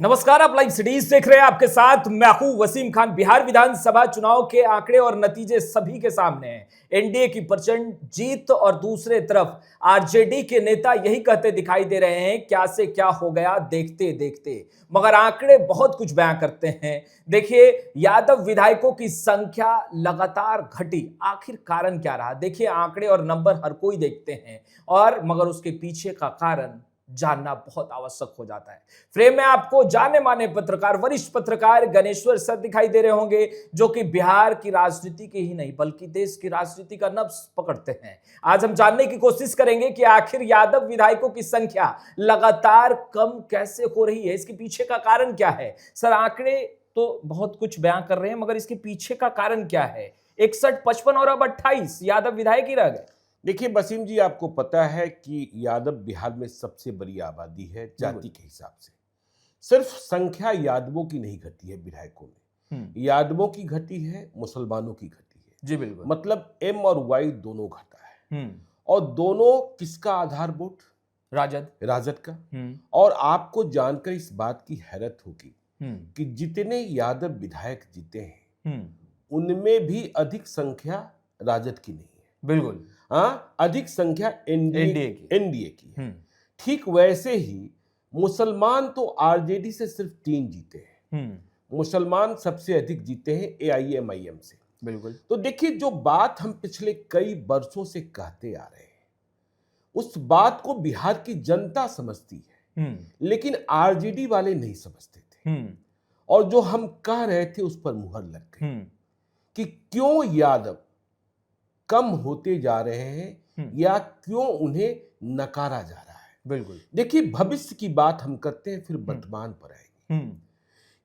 नमस्कार, आप live cities देख रहे हैं। आपके साथ मैं हूं वसीम खान। बिहार विधानसभा चुनाव के आंकड़े और नतीजे सभी के सामने हैं। एनडीए की प्रचंड जीत और दूसरे तरफ आरजेडी के नेता यही कहते दिखाई दे रहे हैं, क्या से क्या हो गया देखते देखते। मगर आंकड़े बहुत कुछ बयां करते हैं। देखिए, यादव विधायकों की संख्या लगातार घटी, आखिर कारण क्या रहा? देखिए, आंकड़े और नंबर हर कोई देखते हैं और मगर उसके पीछे का कारण जानना बहुत आवश्यक हो जाता है। फ्रेम में आपको जाने माने पत्रकार, वरिष्ठ पत्रकार गणेश्वर सर दिखाई दे रहे होंगे, जो कि बिहार की राजनीति के ही नहीं बल्कि देश की राजनीति का नब्ज पकड़ते हैं। आज हम जानने की कोशिश करेंगे कि आखिर यादव विधायकों की संख्या लगातार कम कैसे हो रही है, इसके पीछे का कारण क्या है। सर, आंकड़े तो बहुत कुछ बयां कर रहे हैं, मगर इसके पीछे का कारण क्या है? 61, 55 और अब 28 यादव विधायक ही रह गए। देखिए वसीम जी, आपको पता है कि यादव बिहार में सबसे बड़ी आबादी है जाति के हिसाब से। सिर्फ संख्या यादवों की नहीं घटी है विधायकों में, यादवों की घटी है, मुसलमानों की घटी है। जी बिल्कुल। मतलब एम और वाई दोनों घटा है। और दोनों किसका आधार वोट? राजद का। और आपको जानकर इस बात की हैरत होगी कि जितने यादव विधायक जीते हैं उनमें भी अधिक संख्या राजद की नहीं है। बिल्कुल। हाँ, अधिक संख्या एनडीए की है। ठीक वैसे ही मुसलमान तो आरजेडी से सिर्फ 3 जीते हैं। मुसलमान सबसे अधिक जीते हैं एआईएमआईएम से। बिल्कुल। तो देखिए, जो बात हम पिछले कई वर्षों से कहते आ रहे हैं उस बात को बिहार की जनता समझती है, लेकिन आरजेडी वाले नहीं समझते थे। और जो हम कह रहे थे उस पर मुहर लग गई कि क्यों यादव कम होते जा रहे हैं या क्यों उन्हें नकारा जा रहा है। बिल्कुल। देखिए, भविष्य की बात हम करते हैं, फिर वर्तमान पर आएंगे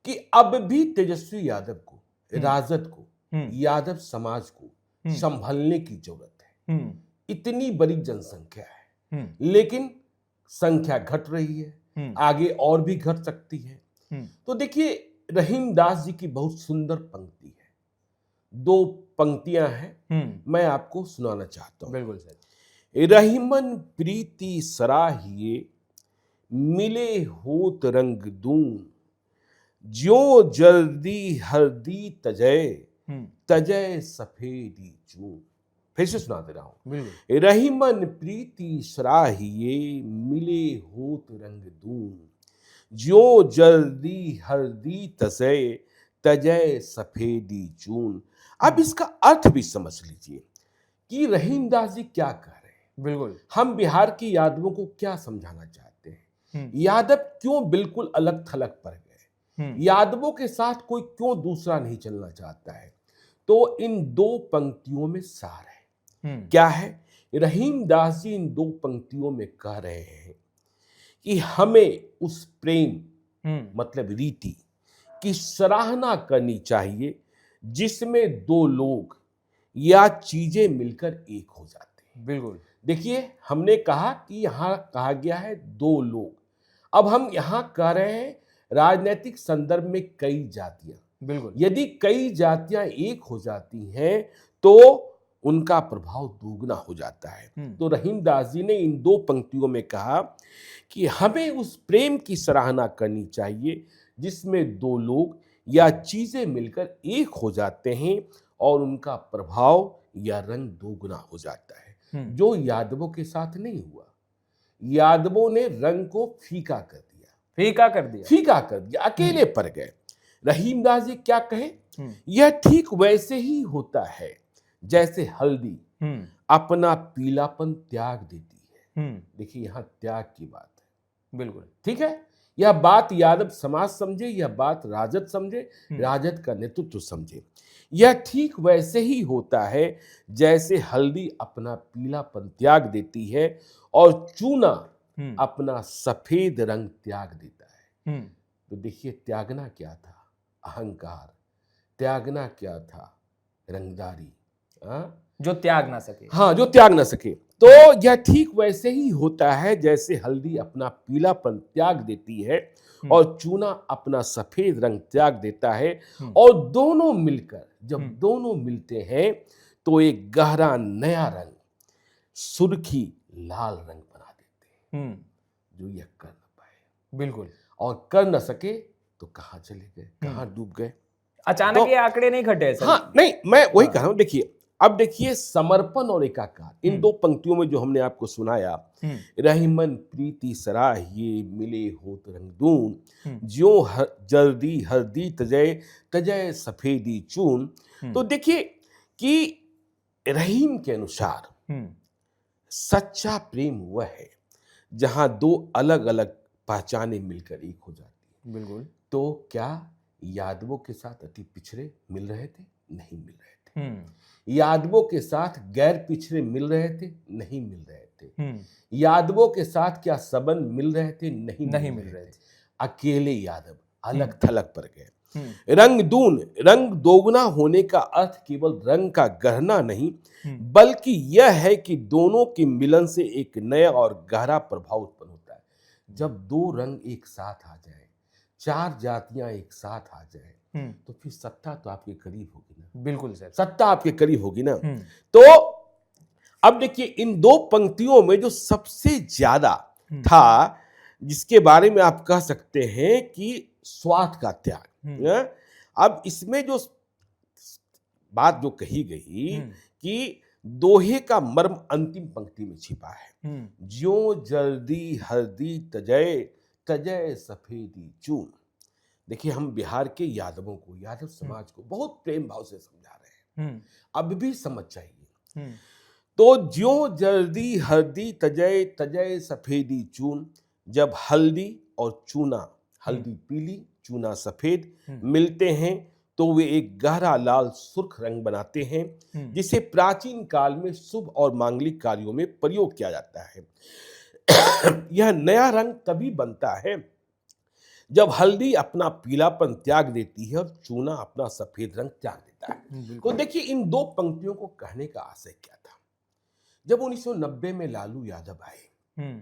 कि अब भी तेजस्वी यादव को, राजद को, यादव समाज को संभलने की जरूरत है। इतनी बड़ी जनसंख्या है, लेकिन संख्या घट रही है, आगे और भी घट सकती है। तो देखिए, रहीम दास जी की बहुत सुंदर पंक्ति है, 2 पंक्तियां हैं, मैं आपको सुनाना चाहता हूं। बिल्कुल सर। रहीमन प्रीति सराहिए, मिले होत रंग दूं, ज्यो जल्दी हरदी तजय, तजय सफेदी चूं। फिर से सुना दे रहा हूं। रहीमन प्रीति सराहिए, मिले होत रंग दूं, ज्यो जल्दी हरदी तजय, तजय सफेदी चून। अब इसका अर्थ भी समझ लीजिए कि रहीम दास जी क्या कह रहे हैं। बिल्कुल। हम बिहार की यादवों को क्या समझाना चाहते हैं, यादव क्यों बिल्कुल अलग थलग पड़ गए, यादवों के साथ कोई क्यों दूसरा नहीं चलना चाहता है। तो इन 2 पंक्तियों में सार है। क्या है? रहीम दास जी इन 2 पंक्तियों में कह रहे हैं कि हमें उस प्रेम मतलब रीति की सराहना करनी चाहिए जिसमें 2 लोग या चीजें मिलकर एक हो जाते हैं। बिल्कुल। देखिए, हमने कहा कि यहां कहा गया है 2 लोग, अब हम यहां कह रहे हैं राजनीतिक संदर्भ में कई जातियां। बिल्कुल। यदि कई जातियां एक हो जाती हैं तो उनका प्रभाव दोगुना हो जाता है। तो रहीम दास जी ने इन 2 पंक्तियों में कहा कि हमें उस प्रेम की सराहना करनी चाहिए जिसमें 2 लोग या चीजें मिलकर एक हो जाते हैं और उनका प्रभाव या रंग दोगुना हो जाता है, जो यादवों के साथ नहीं हुआ। यादवों ने रंग को फीका कर दिया, अकेले पड़ गए। रहीम दास जी क्या कहे? यह ठीक वैसे ही होता है जैसे हल्दी अपना पीलापन त्याग देती है। देखिए, यहां त्याग की बात है। बिल्कुल ठीक है, यह बात यादव समाज समझे, यह बात राजद समझे, राजद का नेतृत्व समझे। यह ठीक वैसे ही होता है जैसे हल्दी अपना पीलापन त्याग देती है और चूना अपना सफेद रंग त्याग देता है। तो देखिए, त्यागना क्या था? अहंकार। त्यागना क्या था? रंगदारी। जो त्याग ना सके। हाँ, जो त्याग ना सके। तो यह ठीक वैसे ही होता है जैसे हल्दी अपना पीलापन त्याग देती है और चूना अपना सफेद रंग त्याग देता है, और दोनों मिलकर जब दोनों मिलते हैं तो एक गहरा नया रंग, सुर्खी लाल रंग बना देते हैं, जो यह कर न पाए। बिल्कुल। और कर न सके तो कहाँ चले गए, कहाँ डूब गए। अचानक तो ये आंकड़े नहीं घटे सर। हाँ, नहीं, मैं वही कह रहा हूं। देखिए, अब देखिए, समर्पण और एकाकार इन दो पंक्तियों में जो हमने आपको सुनाया, रहीमन प्रीति सराहिए मिले होत रंगदून, ज्यों जल्दी हरदी तजय तजय सफेदी चून। तो देखिए कि रहीम के अनुसार सच्चा प्रेम वह है जहां दो अलग अलग पहचानें मिलकर एक हो जाती है। बिल्कुल। तो क्या यादवों के साथ अति पिछड़े मिल रहे थे? नहीं मिल रहे थे। यादवों के साथ गैर पिछड़े मिल रहे थे? नहीं मिल रहे थे। यादवों के साथ क्या संबंध मिल रहे थे? नहीं मिल रहे थे। अकेले यादव अलग थलग पर गए। रंगदून, रंग दोगुना होने का अर्थ केवल रंग का गहना नहीं, बल्कि यह है कि दोनों के मिलन से एक नया और गहरा प्रभाव उत्पन्न होता है। जब दो रंग एक साथ आ जाए, चार जातियां एक साथ आ जाए, तो फिर सत्ता तो आपके करीब होगी ना। बिल्कुल सर, सत्ता आपके करीब होगी ना। तो अब देखिए, इन दो पंक्तियों में जो सबसे ज्यादा था, जिसके बारे में आप कह सकते हैं कि स्वार्थ का त्याग। अब इसमें जो बात जो कही गई कि दोहे का मर्म अंतिम पंक्ति में छिपा है, ज्यों जल्दी हरदी तजय तजय सफेदी चून। देखिए, हम बिहार के यादवों को, यादव समाज को बहुत प्रेम भाव से समझा रहे हैं, अब भी समझ चाहिए। तो ज्यों जल्दी हरदी तजय तजय सफेदी चून, जब हल्दी और चूना, हल्दी पीली चूना सफेद मिलते हैं तो वे एक गहरा लाल सुर्ख रंग बनाते हैं, जिसे प्राचीन काल में शुभ और मांगलिक कार्यों में प्रयोग किया जाता है। यह नया रंग तभी बनता है जब हल्दी अपना पीलापन त्याग देती है और चूना अपना सफेद रंग त्याग देता है। तो देखिए, इन दो पंक्तियों को कहने का आशय क्या था। जब 1990 में लालू यादव आए,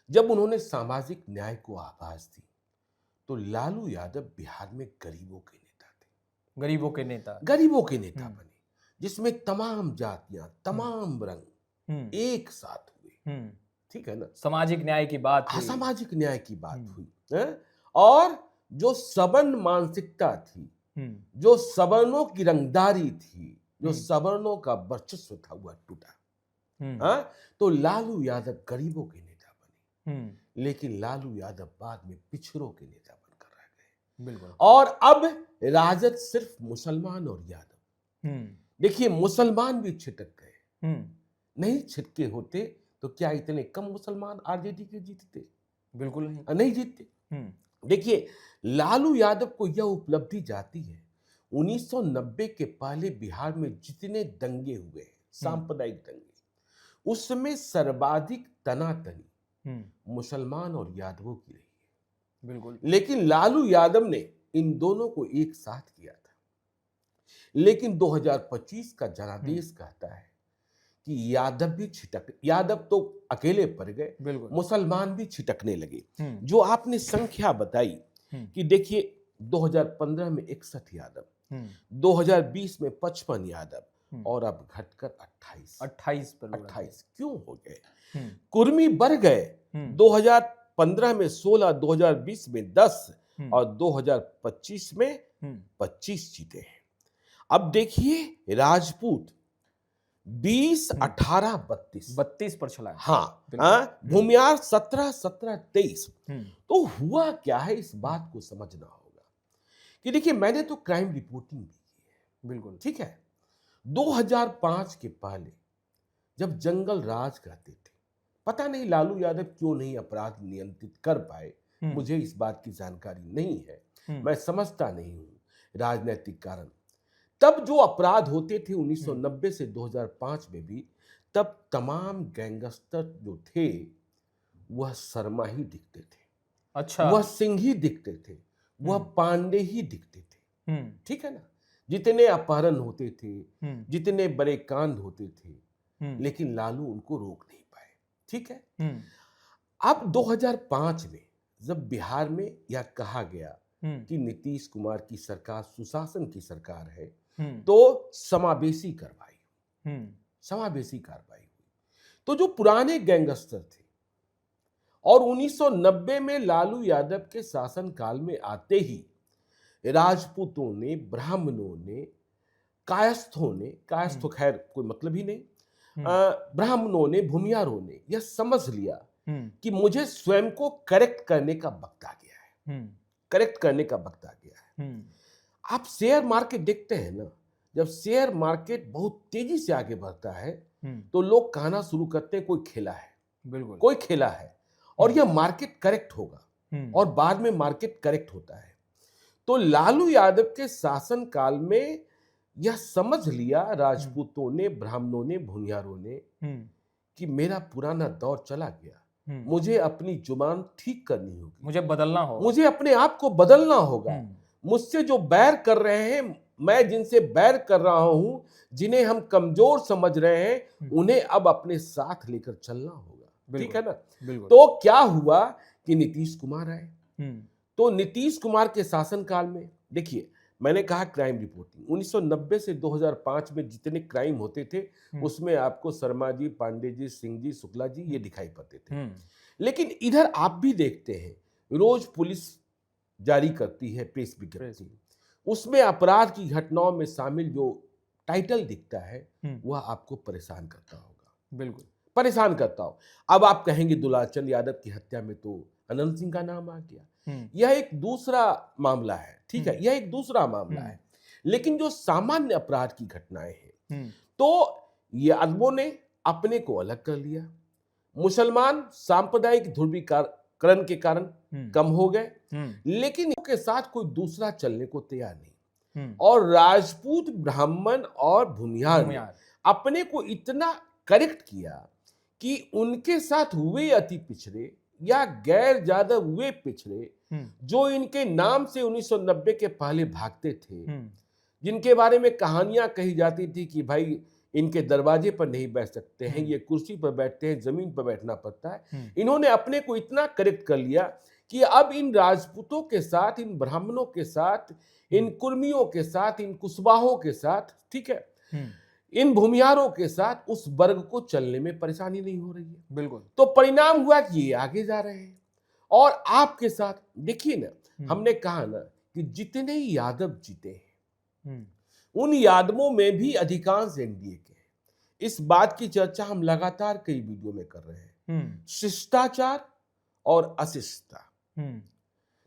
जब उन्होंने सामाजिक न्याय को आवाज दी, तो लालू यादव बिहार में गरीबों के नेता थे। गरीबों के नेता, गरीबों के नेता बने, जिसमें तमाम जातियां, तमाम रंग एक साथ हुए। ठीक है ना। सामाजिक न्याय की बात हुई। सामाजिक न्याय की बात हुई। और जो सवर्ण मानसिकता थी, जो सवर्णों की रंगदारी थी, जो सवर्णों का वर्चस्व था, वह टूटा। तो लालू यादव गरीबों के नेता बने, लेकिन लालू यादव बाद में पिछड़ों के नेता बनकर रह गए। बिल्कुल। और अब राजद सिर्फ मुसलमान और यादव। देखिए, मुसलमान भी छिटक गए। नहीं छिटके होते तो क्या इतने कम मुसलमान आरजेडी के जीतते? बिल्कुल नहीं जीतते। देखिए, लालू यादव को यह उपलब्धि जाती है, 1990 के पहले बिहार में जितने दंगे हुए, सांप्रदायिक दंगे, उसमें सर्वाधिक तनातनी मुसलमान और यादवों की रही है। बिल्कुल। लेकिन लालू यादव ने इन दोनों को एक साथ किया था। लेकिन 2025 का जनादेश कहता है कि यादव तो अकेले पड़ गए, मुसलमान भी छिटकने लगे। जो आपने संख्या बताई कि देखिए, 2015 में 61 यादव, 2020 में 55 यादव, और अब घटकर 28 क्यों हो गए? कुर्मी बढ़ गए, 2015 में 16, 2020 में 10 और 2025 में 25 जीते हैं। अब देखिए, राजपूत 20, 18, 32 पर चला है। हाँ, भूमियार 17, 17, 23। तो हुआ क्या है, इस बात को समझना होगा कि देखिए, मैंने तो क्राइम रिपोर्टिंग भी की है। बिल्कुल ठीक है। 2005 के पहले जब जंगल राज कहते थे, पता नहीं लालू यादव क्यों नहीं अपराध नियंत्रित कर पाए, मुझे इस बात की जानकारी नहीं है, मैं समझता नहीं हूं राजनीतिक कारण। तब जो अपराध होते थे 1990 से 2005 में भी, तब तमाम गैंगस्टर जो थे वह शर्मा ही दिखते थे। अच्छा। वह सिंह ही दिखते थे, वह पांडे ही दिखते थे। ठीक है ना। जितने अपहरण होते थे, जितने बड़े कांड होते थे, लेकिन लालू उनको रोक नहीं पाए। ठीक है। अब 2005 में जब बिहार में यह कहा गया कि नीतीश कुमार की सरकार सुशासन की सरकार है, तो समावेशी कार्रवाई हुई। तो जो पुराने गैंगस्टर थे और 1990 में लालू यादव के शासनकाल में आते ही राजपूतों ने, ब्राह्मणों ने, कायस्थों ने, कायस्थ तो खैर कोई मतलब ही नहीं, ब्राह्मणों ने, भूमियारों ने यह समझ लिया कि मुझे स्वयं को करेक्ट करने का वक्त आ गया है, करेक्ट करने का वक्त आ गया है। आप शेयर मार्केट देखते हैं ना, जब शेयर मार्केट बहुत तेजी से आगे बढ़ता है तो लोग कहना शुरू करते हैं कोई खेला है, बिल्कुल कोई खेला है और यह मार्केट करेक्ट होगा, और बाद में मार्केट करेक्ट होता है। तो लालू यादव के शासन काल में यह समझ लिया राजपूतों ने, ब्राह्मणों ने, भूमियारों ने कि मेरा पुराना दौर चला गया, मुझे अपनी जुबान ठीक करनी होगी, मुझे बदलना होगा, मुझे अपने आप को बदलना होगा। मुझसे जो बैर कर रहे हैं, मैं जिनसे बैर कर रहा हूं, जिन्हें हम कमजोर समझ रहे हैं, उन्हें अब अपने साथ लेकर चलना होगा। ठीक है ना? तो क्या हुआ कि नीतीश कुमार आए। तो नीतीश कुमार के शासनकाल में देखिए, मैंने कहा क्राइम रिपोर्टिंग 1990 से 2005 में जितने क्राइम होते थे उसमें आपको शर्मा जी, पांडे जी, सिंह जी, शुक्ला जी ये दिखाई पड़ते थे। लेकिन इधर आप भी देखते हैं, रोज पुलिस जारी करती है प्रेस विज्ञप्ति, उसमें अपराध की घटनाओं में शामिल जो टाइटल दिखता है वह आपको परेशान करता होगा, बिल्कुल परेशान करता हो। अब आप कहेंगे दुलाचंद यादव की हत्या में तो अनंत सिंह का नाम आ गया, यह एक दूसरा मामला है, ठीक है, यह एक दूसरा मामला है। लेकिन जो सामान्य अपराध की घटनाएं हैं, तो यादवों ने अपने को अलग कर लिया, मुसलमान सांप्रदायिक ध्रुवीकरण के कारण कम हो गए, लेकिन के साथ कोई दूसरा चलने को तैयार नहीं। और राजपूत, ब्राह्मण और भूमियार अपने को इतना करेक्ट किया कि उनके साथ वे अति पिछड़े या गैर ज्यादा वे पिछड़े जो इनके नाम से 1990 के पहले भागते थे, जिनके बारे में कहानियां कही जाती थी कि भाई इनके दरवाजे पर नहीं बैठ सकते हैं, ये कुर्सी पर बैठते हैं, जमीन पर बैठना पड़ता है। इन्होंने अपने को इतना करेक्ट कर लिया कि अब इन राजपूतों के साथ, इन ब्राह्मणों के साथ, इन कुर्मियों के साथ, इन कुशवाहों के साथ, ठीक है, इन भूमियारों के साथ उस वर्ग को चलने में परेशानी नहीं हो रही है। बिल्कुल। तो परिणाम हुआ कि ये आगे जा रहे हैं। और आपके साथ देखिए ना, हमने कहा ना कि जितने यादव जीते हैं उन यादवों में भी अधिकांश एनडीए के हैं। इस बात की चर्चा हम लगातार कई वीडियो में कर रहे हैं, शिष्टाचार और अशिष्टता।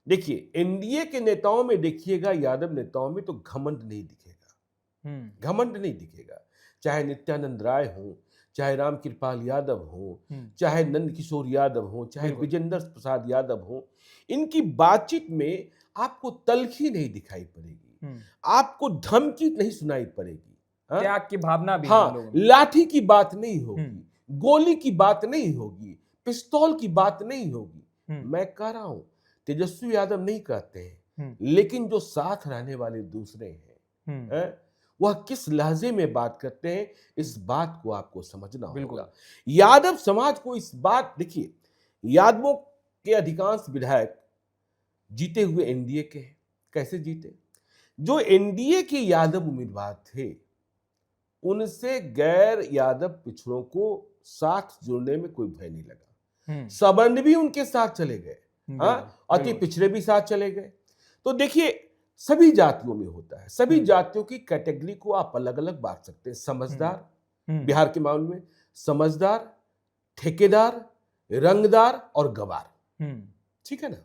देखिए, एनडीए के नेताओं में देखिएगा, यादव नेताओं में तो घमंड नहीं दिखेगा, घमंड नहीं दिखेगा। चाहे नित्यानंद राय हो, चाहे रामकृपाल यादव हो, चाहे नंद किशोर यादव हो, चाहे विजेंद्र प्रसाद यादव हो, इनकी बातचीत में आपको तलखी नहीं दिखाई पड़ेगी, आपको धमकी नहीं सुनाई पड़ेगी, त्याग की भावना भी, लाठी की बात नहीं होगी, गोली की बात नहीं होगी, पिस्तौल की बात नहीं होगी। मैं कह रहा हूं, तेजस्वी यादव नहीं कहते हैं, लेकिन जो साथ रहने वाले दूसरे हैं, वह किस लहजे में बात करते हैं, इस बात को आपको समझना होगा। यादव समाज को इस बात, देखिए, यादवों के अधिकांश विधायक जीते हुए एनडीए के हैं। कैसे जीते? जो एनडीए के यादव उम्मीदवार थे, उनसे गैर यादव पिछड़ों को साथ जुड़ने में कोई भय नहीं लगा। सवर्ण भी उनके साथ चले गए, अति पिछड़े भी साथ चले गए। तो देखिए, सभी जातियों में होता है, सभी जातियों की कैटेगरी को आप अलग अलग बांट सकते हैं। समझदार, बिहार के मामले में समझदार, ठेकेदार, रंगदार और गवार, ठीक है ना।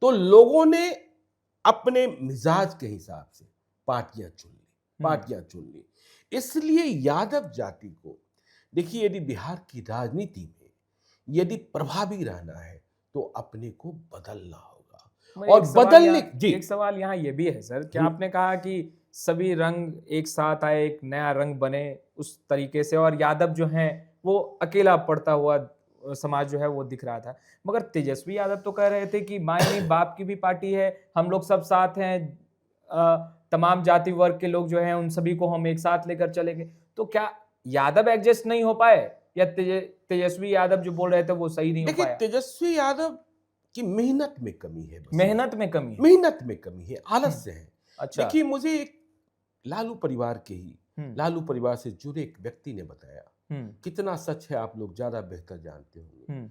तो लोगों ने अपने मिजाज के हिसाब से पार्टियां चुन ली। इसलिए यादव जाति को देखिए, यदि बिहार की राजनीति में यदि प्रभावी रहना है तो अपने को बदलना होगा। और बदलने एक सवाल यहाँ ये भी है सर, कि आपने कहा कि सभी रंग एक साथ आए, एक नया रंग बने उस तरीके से, और यादव जो हैं वो अकेला पड़ता हुआ समाज जो है वो दिख रहा था। मगर तेजस्वी यादव तो कह रहे थे कि माँ नहीं बाप की भी पार्टी है, हम लोग सब साथ हैं, तमाम जाति वर्ग के लोग जो हैं उन सभी को हम एक साथ लेकर चलेंगे। तो क्या यादव एडजस्ट नहीं हो पाए, या तेजस्वी यादव जो बोल रहे थे वो सही नहीं हो पाया? तेजस्वी यादव की मेहनत में कमी है, मेहनत में कमी है, आलस्य है। अच्छा, देखिए, मुझे एक लालू परिवार से जुड़े एक व्यक्ति ने बताया, कितना सच है आप लोग ज्यादा बेहतर जानते होंगे,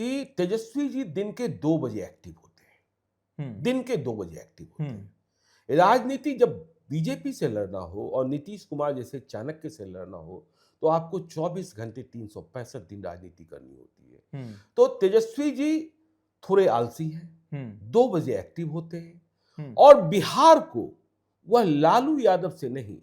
कि तेजस्वी जी दिन के 2 बजे एक्टिव होते हैं, दिन के 2 बजे एक्टिव होते हैं। राजनीति जब बीजेपी से लड़ना हो और नीतीश कुमार जैसे चाणक्य से लड़ना हो तो आपको 24 घंटे 365 दिन राजनीति करनी होती है। तो तेजस्वी जी थोड़े आलसी हैं, 2 बजे एक्टिव होते हैं और बिहार को वह लालू यादव से नहीं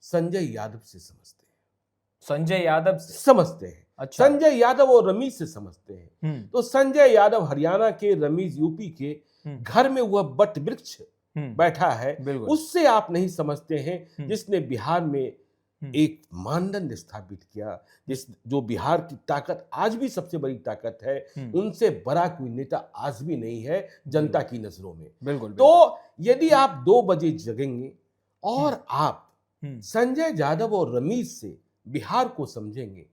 संजय यादव से समझते हैं। संजय यादव से समझते हैं। अच्छा। संजय यादव और रमीज से समझते हैं। तो संजय यादव हरियाणा के, रमीज यूपी के, घर में वह बट वृक्ष बैठा है, उससे आप नहीं समझते हैं जिसने बिहार में एक मानदंड स्थापित किया, जो बिहार की ताकत आज भी सबसे बड़ी ताकत है, उनसे बड़ा कोई नेता आज भी नहीं है जनता की नजरों में। बिल्कुल। तो यदि आप 2 बजे जगेंगे और आप संजय यादव और रमीज से बिहार को समझेंगे,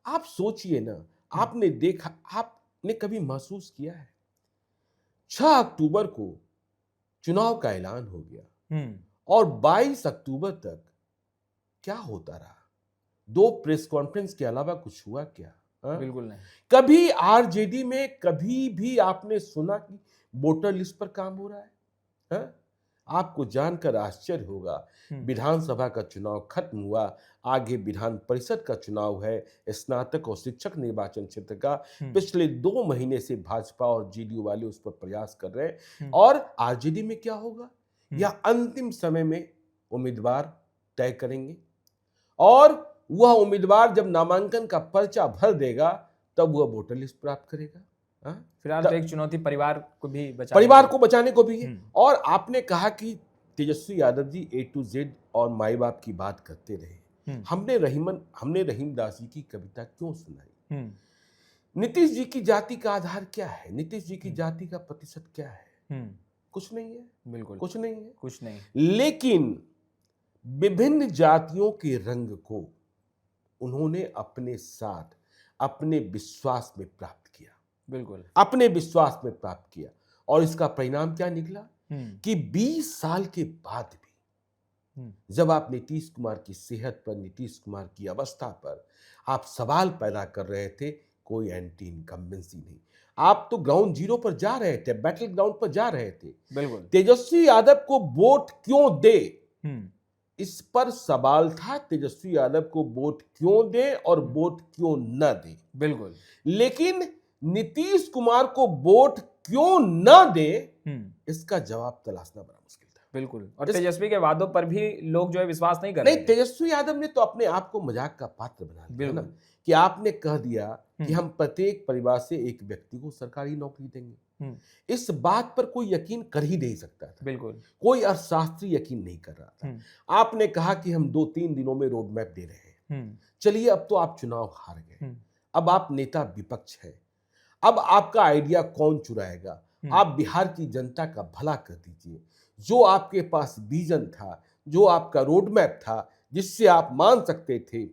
आप सोचिए ना, आपने देखा, आपने कभी महसूस किया है 6 अक्टूबर को चुनाव का ऐलान हो गया और 22 अक्टूबर तक क्या होता रहा? 2 प्रेस कॉन्फ्रेंस के अलावा कुछ हुआ क्या? बिल्कुल नहीं। कभी आरजेडी में कभी भी आपने सुना कि वोटर लिस्ट पर काम हो रहा है? आपको जानकर आश्चर्य होगा, विधानसभा का चुनाव खत्म हुआ, आगे विधान परिषद का चुनाव है, स्नातक और शिक्षक निर्वाचन क्षेत्र का। पिछले 2 महीने से भाजपा और जेडीयू वाले उस पर प्रयास कर रहे हैं और आरजेडी में क्या होगा या अंतिम समय में उम्मीदवार तय करेंगे और वह उम्मीदवार जब नामांकन का पर्चा भर देगा तब वह वोटर लिस्ट प्राप्त करेगा। फिलहाल तो एक चुनौती परिवार को बचाने को भी है। और आपने कहा कि Tejashwi Yadav ji A to Z और माई बाप की बात करते रहे। हमने रहीमदास जी की कविता क्यों सुनाई? नीतीश जी की जाति का आधार क्या है? नीतीश जी की जाति का प्रतिशत क्या है? कुछ नहीं है। बिल्कुल कुछ नहीं। लेकिन विभिन्न जातियों के रंग को उन्होंने अपने साथ अपने विश्वास में प्राप्त किया। बिल्कुल अपने विश्वास में प्राप्त किया और इसका परिणाम क्या निकला कि 20 साल के बाद भी जब आप नीतीश कुमार की सेहत पर, नीतीश कुमार की अवस्था पर आप सवाल पैदा कर रहे थे, कोई एंटी इनकम्बेंसी नहीं। आप तो ग्राउंड जीरो पर जा रहे थे, बैटल ग्राउंड पर जा रहे थे। बिल्कुल। तेजस्वी यादव को वोट क्यों दे, इस पर सवाल था। तेजस्वी यादव को वोट क्यों दे और वोट क्यों न दे। बिल्कुल। लेकिन नीतीश कुमार को वोट क्यों न दे, इसका जवाब तलाशना बड़ा मुश्किल था। बिल्कुल। और तेजस्वी के वादों पर भी लोग जो है विश्वास नहीं कर रहे। नहीं, तेजस्वी यादव ने तो अपने आप को मजाक का पात्र बना दिया ना, कि आपने कह दिया कि हम प्रत्येक परिवार से एक व्यक्ति को सरकारी नौकरी देंगे। इस बात पर कोई यकीन कर ही नहीं सकता था। बिल्कुल। कोई अर्थशास्त्री यकीन नहीं कर रहा था। आपने कहा कि हम 2-3 दिनों में रोड मैप दे रहे हैं। चलिए, अब तो आप चुनाव हार गए, अब आप नेता विपक्ष है, अब आपका आइडिया कौन चुराएगा? आप बिहार की जनता का भला कर दीजिए। जो आपके पास विजन था, जो आपका रोड मैप था, जिससे आप मान सकते थे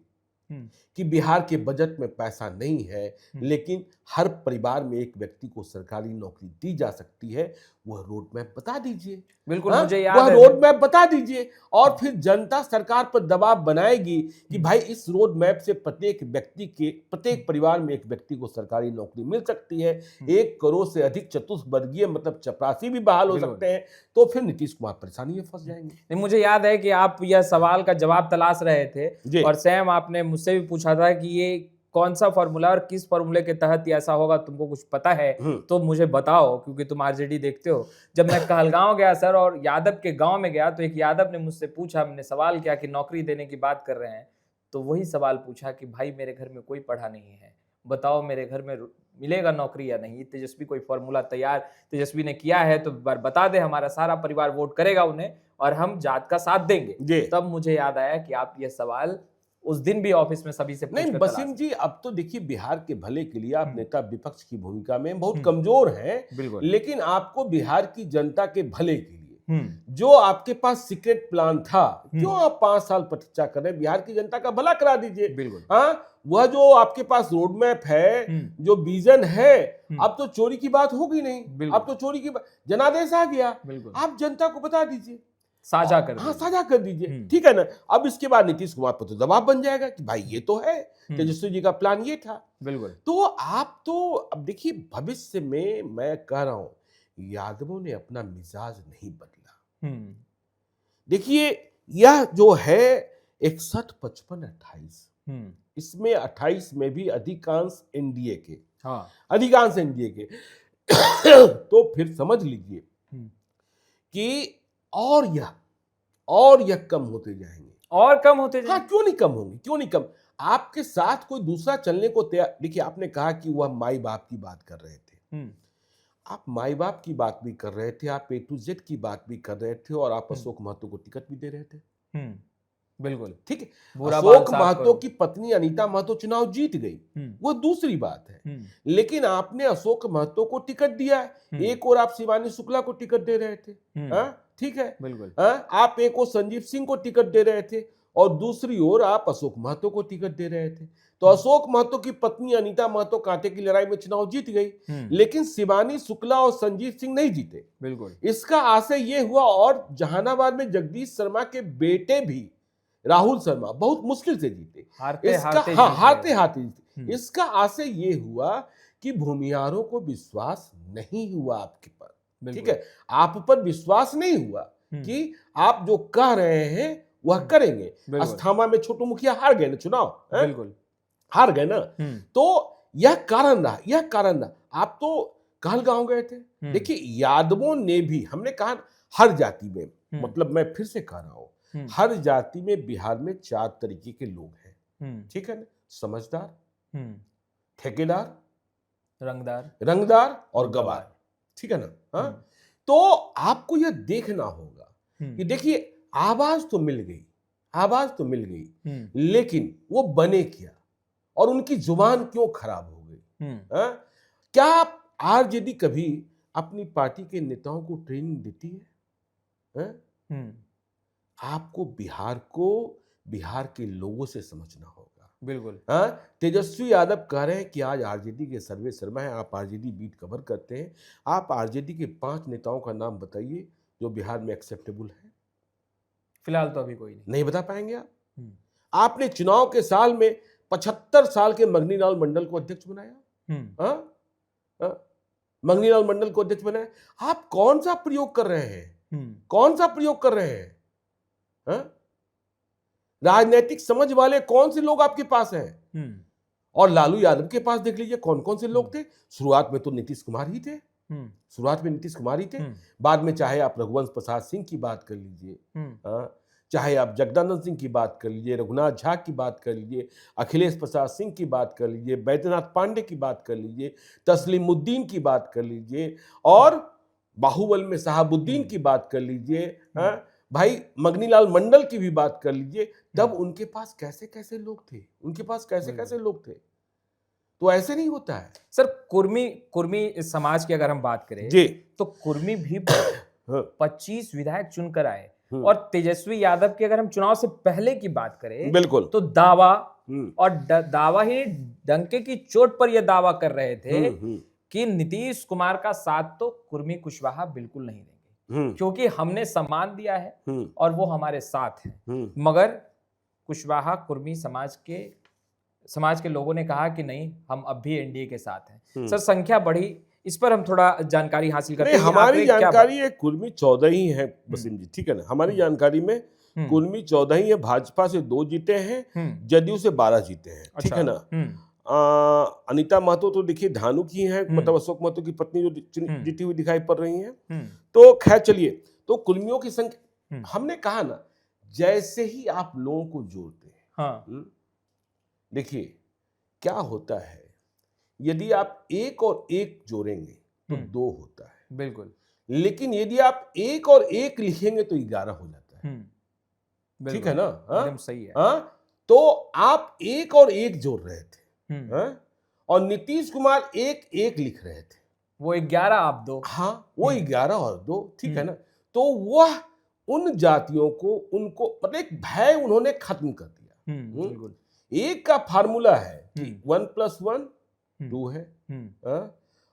कि बिहार के बजट में पैसा नहीं है, लेकिन हर परिवार में एक व्यक्ति को सरकारी नौकरी दी जा सकती है, वह रोड मैप बता दीजिए। बिल्कुल, मुझे याद है। वह रोड मैप बता दीजिए और फिर जनता सरकार पर दबाव बनाएगी कि भाई इस रोड मैप से प्रत्येक परिवार में एक व्यक्ति को सरकारी नौकरी मिल सकती है। 1 करोड़ से अधिक चतुष्वर्गीय मतलब चपरासी भी बहाल हो सकते हैं। तो फिर नीतीश कुमार परेशानी में फंस जाएंगे। नहीं, मुझे याद है कि आप यह सवाल का जवाब तलाश रहे थे और सैम आपने मुझसे भी पूछा था कि ये कौन सा फॉर्मूला और किस फॉर्मूले के तहत ऐसा होगा, तुमको कुछ पता है तो मुझे बताओ, क्योंकि तुम आरजेडी देखते हो। जब मैं कहलगांव गया सर और यादव के गांव में गया तो एक यादव ने मुझसे पूछा, मैंने सवाल किया कि नौकरी देने की बात कर रहे हैं, तो वही सवाल पूछा कि भाई मेरे घर में कोई पढ़ा नहीं है, बताओ मेरे घर में मिलेगा नौकरी या नहीं। तेजस्वी कोई फॉर्मूला तैयार तेजस्वी ने किया है तो बता दे, हमारा सारा परिवार वोट करेगा उन्हें और हम जात का साथ देंगे। तब मुझे याद आया कि आप ये सवाल उस दिन भी ऑफिस में सभी से नहीं वसीम जी, अब तो देखिए बिहार के भले के लिए आप नेता विपक्ष की भूमिका में बहुत कमजोर हैं, लेकिन आपको बिहार की जनता के भले के लिए जो आपके पास सीक्रेट प्लान था, क्यों आप 5 साल प्रतीक्षा कर रहे हैं? बिहार की जनता का भला करा दीजिए। बिल्कुल। हाँ, वह जो आपके पास रोड मैप है, जो विजन है, अब तो चोरी की बात होगी नहीं, अब तो चोरी की जनादेश आ गया। आप जनता को बता दीजिए। साझा कर हाँ दीजिए। साझा कर दीजिए, ठीक है ना। अब इसके बाद नीतीश कुमार पर तो दबाव बन जाएगा कि भाई ये तो है, तेजस्वी जी का प्लान ये था। बिल्कुल। तो आप तो अब देखिए, भविष्य में मैं कह रहा हूं, यादवों ने अपना मिजाज नहीं बदला। देखिए, यह जो है 61, 55, 28, इसमें 28 में भी अधिकांश एनडीए के, हाँ। अधिकांश एनडीए के तो फिर समझ लीजिए कि और यह कम होते जाएंगे, और कम होते हाँ जाएंगे। क्यों नहीं कम होंगे, क्यों नहीं कम। आपके साथ कोई दूसरा चलने को तैयार, देखिए आपने कहा कि वह माई बाप की बात कर रहे थे, आप माई बाप की बात भी कर रहे थे, आप A to Z की बात भी कर रहे थे, और आप अशोक महतो को टिकट भी दे रहे थे। बिल्कुल। ठीक है, बुरा बाल अशोक साफ महतो करो। की पत्नी अनीता महतो चुनाव जीत गई, वो दूसरी बात है, लेकिन आपने अशोक महतो को टिकट दिया है। एक और आप शिवानी शुक्ला को टिकट दे रहे थे, ठीक है, बिल्कुल। आप एक और संजीव सिंह को टिकट दे रहे थे, और दूसरी ओर आप अशोक महतो को टिकट दे रहे थे। तो अशोक महतो की पत्नी अनीता महतो कांटे की लड़ाई में चुनाव जीत गई, लेकिन शिवानी शुक्ला और संजीव सिंह नहीं जीते। बिल्कुल। इसका आशय यह हुआ, और जहानाबाद में जगदीश शर्मा के बेटे भी राहुल शर्मा बहुत मुश्किल से जीते, हारते हारते जीते। इसका आशय ये हुआ कि भूमिहारों को विश्वास नहीं हुआ आपके पर, ठीक है, आप पर विश्वास नहीं हुआ कि आप जो कह रहे हैं वह करेंगे। अस्थामा में छोटू मुखिया हार गए ना चुनाव, बिल्कुल हार गए ना। तो यह कारण रहा। आप तो कहलगांव गए थे। देखिए, यादवों ने भी, हमने कहा हर जाति में, मतलब मैं फिर से कह रहा हूं, हर जाति में बिहार में 4 तरीके के लोग हैं, ठीक है ना। समझदार, ठेकेदार, रंगदार और गवार, ठीक है ना। हाँ, तो आपको यह देखना होगा कि देखिए, आवाज तो मिल गई, लेकिन वो बने क्या, और उनकी जुबान क्यों खराब हो गई। क्या आप आरजेडी कभी अपनी पार्टी के नेताओं को ट्रेनिंग देती है? आपको बिहार के लोगों से समझना होगा। बिल्कुल। तेजस्वी यादव कह रहे हैं कि आज आरजेडी के सर्वे शर्मा है, आप आरजेडी बीट कवर करते हैं, आप आरजेडी के 5 नेताओं का नाम बताइए जो बिहार में एक्सेप्टेबल है। फिलहाल तो अभी कोई नहीं बता पाएंगे आप। आपने चुनाव के साल में 75 साल के मगनीलाल मंडल को अध्यक्ष बनाया, मगनीलाल मंडल को अध्यक्ष बनाया। आप कौन सा प्रयोग कर रहे हैं, राजनीतिक समझ वाले कौन से लोग आपके पास हैं? और लालू यादव के पास देख लीजिए कौन कौन से लोग थे। शुरुआत में तो नीतीश कुमार ही थे, बाद में चाहे आप रघुवंश प्रसाद सिंह की बात कर लीजिए, चाहे आप जगदानंद सिंह की बात कर लीजिए, रघुनाथ झा की बात कर लीजिए, अखिलेश प्रसाद सिंह की बात कर लीजिए, बैद्यनाथ पांडे की बात कर लीजिए, तस्लीमुद्दीन की बात कर लीजिए, और बाहुबल में साहबुद्दीन की बात कर लीजिए, भाई मगनीलाल मंडल की भी बात कर लीजिए। तब उनके पास कैसे कैसे लोग थे, तो ऐसे नहीं होता है। सर, कुर्मी समाज की अगर हम बात करें जी, तो कुर्मी भी 25 विधायक चुनकर आए, और तेजस्वी यादव की अगर हम चुनाव से पहले की बात करें, बिल्कुल, तो दावा और दावा ही डंके की चोट पर यह दावा कर रहे थे कि नीतीश कुमार का साथ तो कुर्मी कुशवाहा बिल्कुल नहीं देंगे, क्योंकि हमने सम्मान दिया है और वो हमारे साथ हैं। मगर कुशवाहा कुर्मी समाज के लोगों ने कहा कि नहीं, हम अब भी एनडीए के साथ हैं। सर, संख्या बढ़ी, इस पर हम थोड़ा जानकारी हासिल करते हैं। हमारी जानकारी है कुर्मी 14 ही है वसीम जी, ठीक है ना। हमारी जानकारी में कुर्मी 14 ही है, भाजपा से 2 जीते हैं, जदयू से 12 जीते हैं, ठीक है ना। अनीता महतो तो देखिए धानु की हैं, मतलब अशोक महतो की पत्नी जो जीती हुई दिखाई पड़ रही हैं। तो खैर चलिए, तो कुर्मियों की संख्या, हमने कहा ना, जैसे ही आप लोगों को जोड़ते हैं, देखिए क्या होता है, यदि आप 1 और 1 जोड़ेंगे तो 2 होता है, बिल्कुल। लेकिन यदि आप 1 और 1 लिखेंगे तो 11 हो जाता है, ठीक है ना। एकदम सही है। तो आप 1 और 1 जोड़ रहे थे, और नीतीश कुमार 1-1 लिख रहे थे, वो 11 आप 2, वो 11 और 2, ठीक है ना। तो वह उन जातियों को, उनको मतलब एक भय उन्होंने खत्म कर दिया। बिल्कुल। एक का फार्मूला है कि 1 + 1 2 है,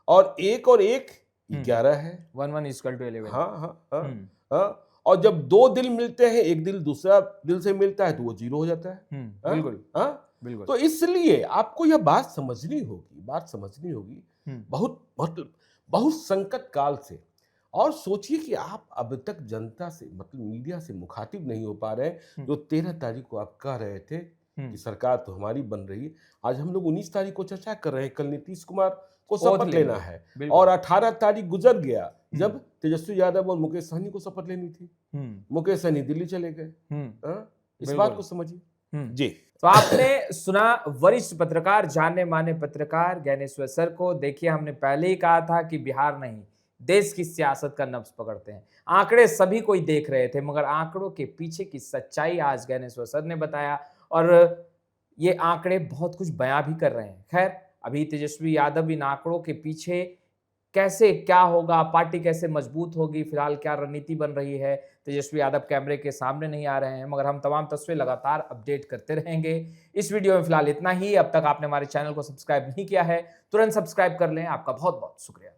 और 1 और 1 11 है, 1 1 = 11। और जब दो दिल मिलते हैं, एक दिल दूसरा दिल से मिलता है तो वो जीरो हो जाता है। हाँ? बिल्कुल हाँ? बिल्कुल। तो इसलिए आपको यह बात समझनी होगी बहुत संकट काल से। और सोचिए कि आप अब तक जनता से मतलब मीडिया से मुखातिब नहीं हो पा रहे हैं। जो 13 तारीख को आप कह रहे थे कि सरकार तो हमारी बन रही है, आज हम लोग 19 तारीख को चर्चा कर रहे हैं, कल नीतीश कुमार को ओथ शपथ लेना है बिल्कुल। और 18 तारीख गुजर गया जब तेजस्वी यादव और मुकेश सहनी को शपथ लेनी थी। मुकेश सहनी दिल्ली चले गए। हाँ? इस बिल्कुल। बात को समझिए जी। तो आपने सुना वरिष्ठ पत्रकार, जाने माने पत्रकार ज्ञानेश्वर सर को। देखिए, हमने पहले ही कहा था कि बिहार नहीं, देश की सियासत का नब्ज पकड़ते हैं। आंकड़े सभी कोई देख रहे थे, मगर आंकड़ों के पीछे की सच्चाई आज ज्ञानेश्वर सर ने बताया, और ये आंकड़े बहुत कुछ बयां भी कर रहे हैं। खैर, अभी तेजस्वी यादव इन आंकड़ों के पीछे कैसे क्या होगा, पार्टी कैसे मजबूत होगी, फिलहाल क्या रणनीति बन रही है, तेजस्वी यादव कैमरे के सामने नहीं आ रहे हैं, मगर हम तमाम तस्वीरें लगातार अपडेट करते रहेंगे। इस वीडियो में फिलहाल इतना ही। अब तक आपने हमारे चैनल को सब्सक्राइब नहीं किया है, तुरंत सब्सक्राइब कर लें। आपका बहुत बहुत शुक्रिया।